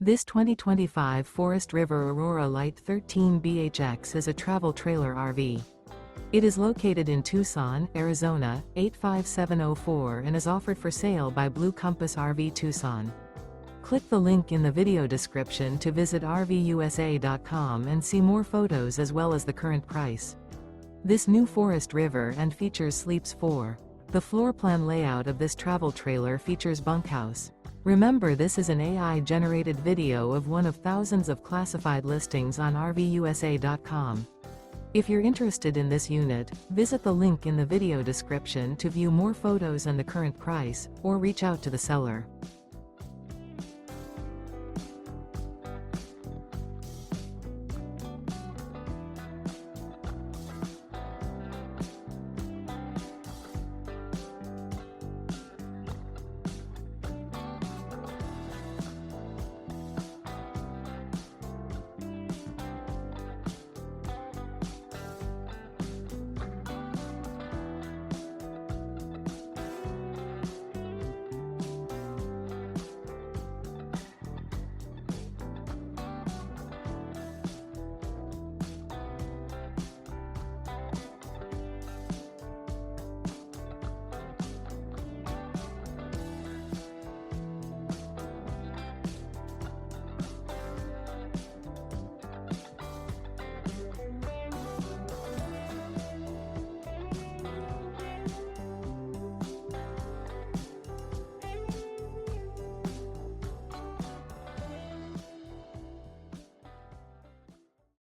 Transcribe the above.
This 2025 Forest River Aurora Light 13BHX is a travel trailer RV. It is located in Tucson, Arizona, 85704 and is offered for sale by Blue Compass RV Tucson. Click the link in the video description to visit RVUSA.com and see more photos as well as the current price. This new Forest River and features sleeps 4. The floor plan layout of this travel trailer features bunkhouse. Remember, this is an AI-generated video of one of thousands of classified listings on RVUSA.com. If you're interested in this unit, visit the link in the video description to view more photos and the current price, or reach out to the seller.